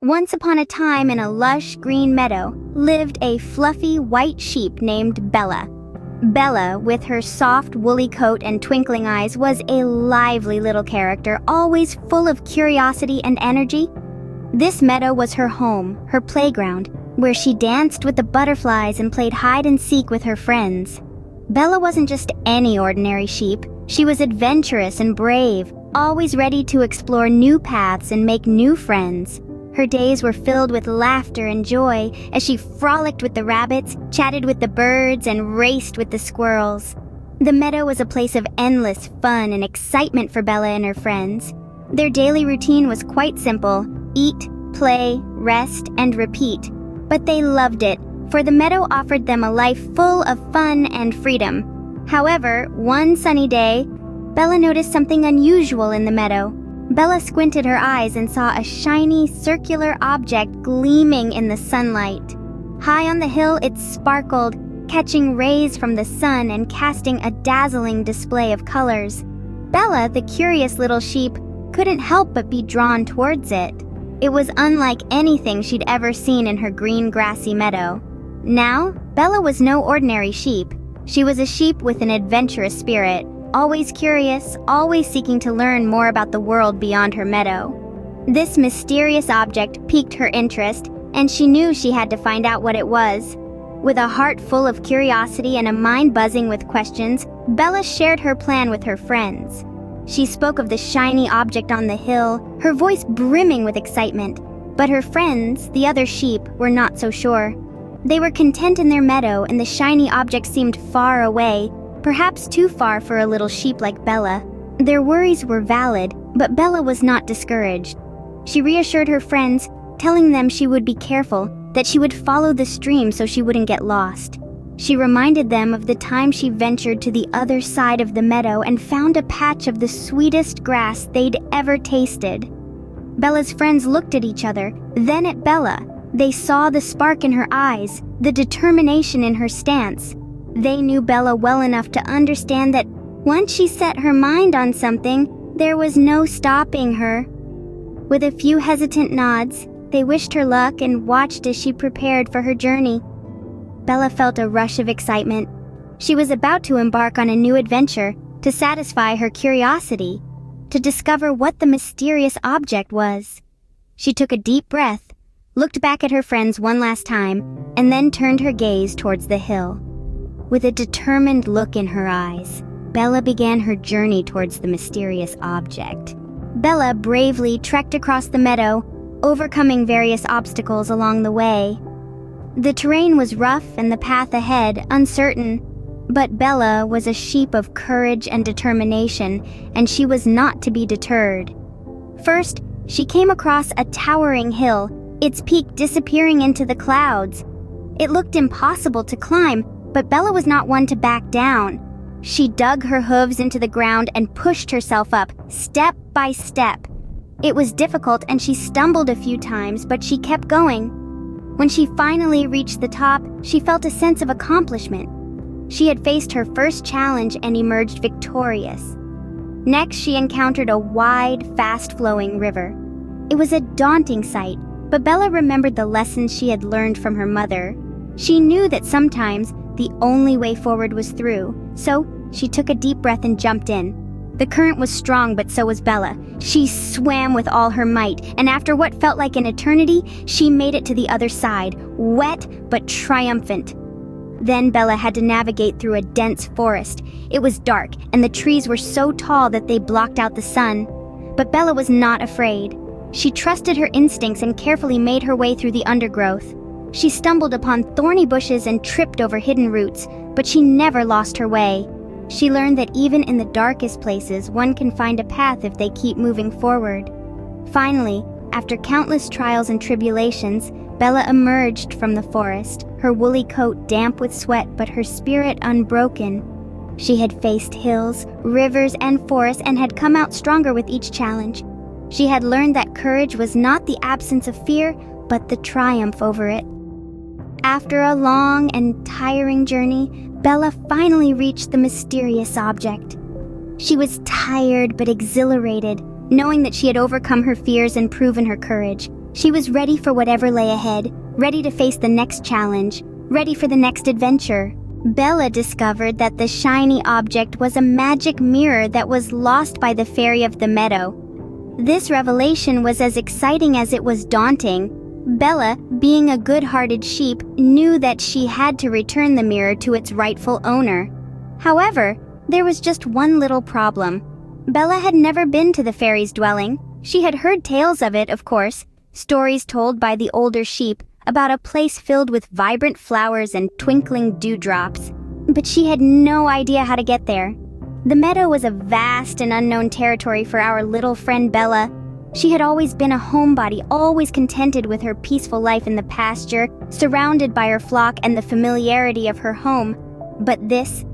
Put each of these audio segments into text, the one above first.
Once upon a time in a lush green meadow lived a fluffy white sheep named Bella. Bella, with her soft woolly coat and twinkling eyes, was a lively little character, always full of curiosity and energy. This meadow was her home, her playground, where she danced with the butterflies and played hide and seek with her friends. Bella wasn't just any ordinary sheep. She was adventurous and brave, always ready to explore new paths and make new friends. Her days were filled with laughter and joy as she frolicked with the rabbits, chatted with the birds, and raced with the squirrels. The meadow was a place of endless fun and excitement for Bella and her friends. Their daily routine was quite simple: eat, play, rest, and repeat. But they loved it, for the meadow offered them a life full of fun and freedom. However, one sunny day, Bella noticed something unusual in the meadow. Bella squinted her eyes and saw a shiny, circular object gleaming in the sunlight. High on the hill, it sparkled, catching rays from the sun and casting a dazzling display of colors. Bella, the curious little sheep, couldn't help but be drawn towards it. It was unlike anything she'd ever seen in her green, grassy meadow. Now, Bella was no ordinary sheep. She was a sheep with an adventurous spirit, always curious, always seeking to learn more about the world beyond her meadow. This mysterious object piqued her interest, and she knew she had to find out what it was. With a heart full of curiosity and a mind buzzing with questions, Bella shared her plan with her friends. She spoke of the shiny object on the hill, her voice brimming with excitement. But her friends, the other sheep, were not so sure. They were content in their meadow, and the shiny object seemed far away, perhaps too far for a little sheep like Bella. Their worries were valid, but Bella was not discouraged. She reassured her friends, telling them she would be careful, that she would follow the stream so she wouldn't get lost. She reminded them of the time she ventured to the other side of the meadow and found a patch of the sweetest grass they'd ever tasted. Bella's friends looked at each other, then at Bella. They saw the spark in her eyes, the determination in her stance. They knew Bella well enough to understand that once she set her mind on something, there was no stopping her. With a few hesitant nods, they wished her luck and watched as she prepared for her journey. Bella felt a rush of excitement. She was about to embark on a new adventure, to satisfy her curiosity, to discover what the mysterious object was. She took a deep breath, looked back at her friends one last time, and then turned her gaze towards the hill. With a determined look in her eyes, Bella began her journey towards the mysterious object. Bella bravely trekked across the meadow, overcoming various obstacles along the way. The terrain was rough and the path ahead uncertain, but Bella was a sheep of courage and determination, and she was not to be deterred. First, she came across a towering hill, its peak disappearing into the clouds. It looked impossible to climb, but Bella was not one to back down. She dug her hooves into the ground and pushed herself up, step by step. It was difficult and she stumbled a few times, but she kept going. When she finally reached the top, she felt a sense of accomplishment. She had faced her first challenge and emerged victorious. Next, she encountered a wide, fast-flowing river. It was a daunting sight, but Bella remembered the lessons she had learned from her mother. She knew that sometimes the only way forward was through, so she took a deep breath and jumped in. The current was strong, but so was Bella. She swam with all her might, and after what felt like an eternity, she made it to the other side, wet but triumphant. Then Bella had to navigate through a dense forest. It was dark, and the trees were so tall that they blocked out the sun. But Bella was not afraid. She trusted her instincts and carefully made her way through the undergrowth. She stumbled upon thorny bushes and tripped over hidden roots, but she never lost her way. She learned that even in the darkest places, one can find a path if they keep moving forward. Finally, after countless trials and tribulations, Bella emerged from the forest, her woolly coat damp with sweat but her spirit unbroken. She had faced hills, rivers, and forests and had come out stronger with each challenge. She had learned that courage was not the absence of fear, but the triumph over it. After a long and tiring journey, Bella finally reached the mysterious object. She was tired but exhilarated, knowing that she had overcome her fears and proven her courage. She was ready for whatever lay ahead, ready to face the next challenge, ready for the next adventure. Bella discovered that the shiny object was a magic mirror that was lost by the fairy of the meadow. This revelation was as exciting as it was daunting. Bella, being a good-hearted sheep, knew that she had to return the mirror to its rightful owner. However, there was just one little problem. Bella had never been to the fairy's dwelling. She had heard tales of it, of course, stories told by the older sheep about a place filled with vibrant flowers and twinkling dewdrops. But she had no idea how to get there. The meadow was a vast and unknown territory for our little friend Bella. She had always been a homebody, always contented with her peaceful life in the pasture, surrounded by her flock and the familiarity of her home. But this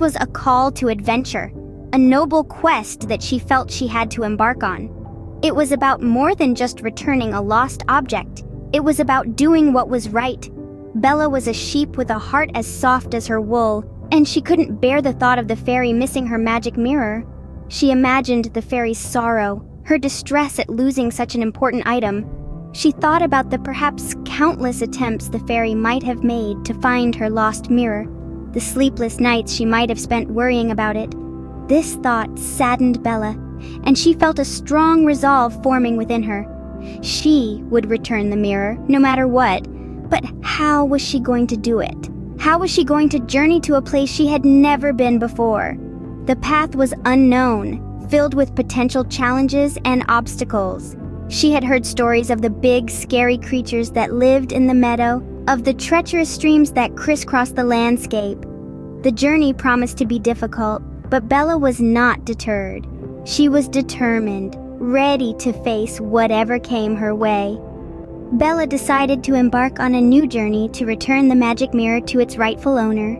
was a call to adventure, a noble quest that she felt she had to embark on. It was about more than just returning a lost object. It was about doing what was right. Bella was a sheep with a heart as soft as her wool, and she couldn't bear the thought of the fairy missing her magic mirror. She imagined the fairy's sorrow, her distress at losing such an important item. She thought about the perhaps countless attempts the fairy might have made to find her lost mirror, the sleepless nights she might have spent worrying about it. This thought saddened Bella, and she felt a strong resolve forming within her. She would return the mirror, no matter what. But how was she going to do it? How was she going to journey to a place she had never been before? The path was unknown, filled with potential challenges and obstacles. She had heard stories of the big, scary creatures that lived in the meadow, of the treacherous streams that crisscrossed the landscape. The journey promised to be difficult, but Bella was not deterred. She was determined, ready to face whatever came her way. Bella decided to embark on a new journey to return the magic mirror to its rightful owner.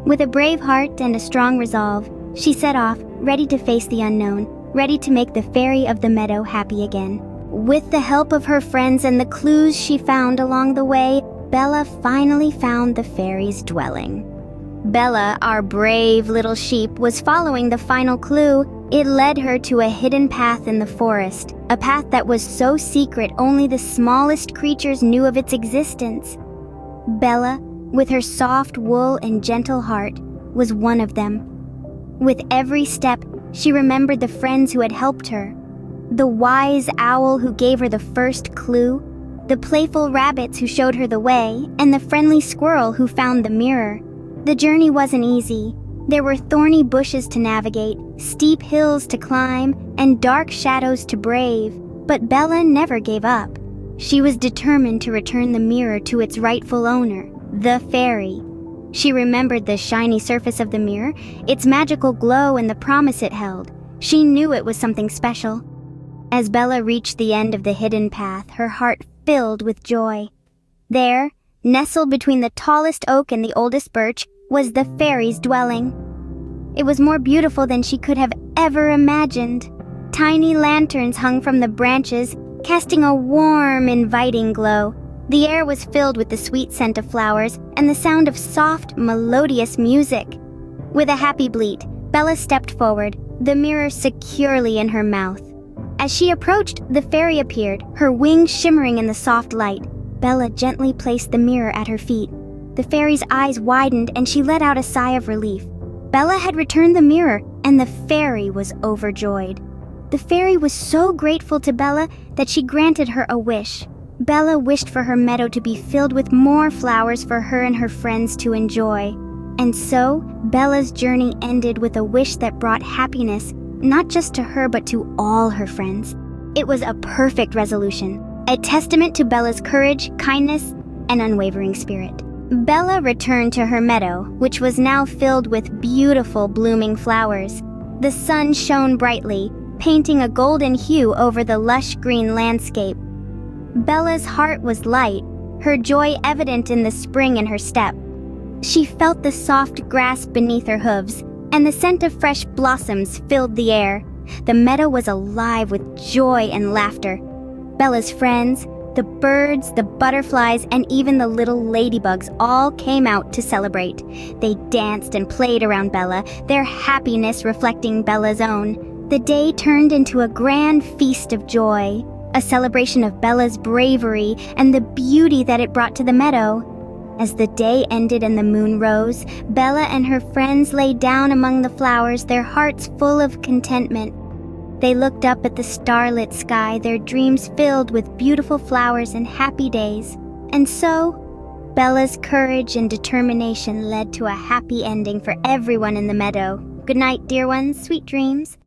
With a brave heart and a strong resolve, she set off, ready to face the unknown, ready to make the fairy of the meadow happy again. With the help of her friends and the clues she found along the way, Bella finally found the fairy's dwelling. Bella, our brave little sheep, was following the final clue. It led her to a hidden path in the forest, a path that was so secret only the smallest creatures knew of its existence. Bella, with her soft wool and gentle heart, was one of them. With every step, she remembered the friends who had helped her. The wise owl who gave her the first clue, the playful rabbits who showed her the way, and the friendly squirrel who found the mirror. The journey wasn't easy. There were thorny bushes to navigate, steep hills to climb, and dark shadows to brave. But Bella never gave up. She was determined to return the mirror to its rightful owner, the fairy. She remembered the shiny surface of the mirror, its magical glow, and the promise it held. She knew it was something special. As Bella reached the end of the hidden path, her heart filled with joy. There, nestled between the tallest oak and the oldest birch, was the fairy's dwelling. It was more beautiful than she could have ever imagined. Tiny lanterns hung from the branches, casting a warm, inviting glow. The air was filled with the sweet scent of flowers and the sound of soft, melodious music. With a happy bleat, Bella stepped forward, the mirror securely in her mouth. As she approached, the fairy appeared, her wings shimmering in the soft light. Bella gently placed the mirror at her feet. The fairy's eyes widened and she let out a sigh of relief. Bella had returned the mirror, and the fairy was overjoyed. The fairy was so grateful to Bella that she granted her a wish. Bella wished for her meadow to be filled with more flowers for her and her friends to enjoy. And so, Bella's journey ended with a wish that brought happiness, not just to her but to all her friends. It was a perfect resolution, a testament to Bella's courage, kindness, and unwavering spirit. Bella returned to her meadow, which was now filled with beautiful blooming flowers. The sun shone brightly, painting a golden hue over the lush green landscape. Bella's heart was light, her joy evident in the spring in her step. She felt the soft grass beneath her hooves, and the scent of fresh blossoms filled the air. The meadow was alive with joy and laughter. Bella's friends, the birds, the butterflies, and even the little ladybugs all came out to celebrate. They danced and played around Bella, their happiness reflecting Bella's own. The day turned into a grand feast of joy. a celebration of Bella's bravery and the beauty that it brought to the meadow. As the day ended and the moon rose, Bella and her friends lay down among the flowers, their hearts full of contentment. They looked up at the starlit sky, their dreams filled with beautiful flowers and happy days. And so, Bella's courage and determination led to a happy ending for everyone in the meadow. Good night, dear ones. Sweet dreams.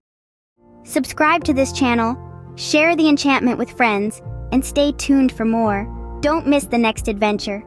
Subscribe to this channel, share the enchantment with friends, and stay tuned for more. Don't miss the next adventure.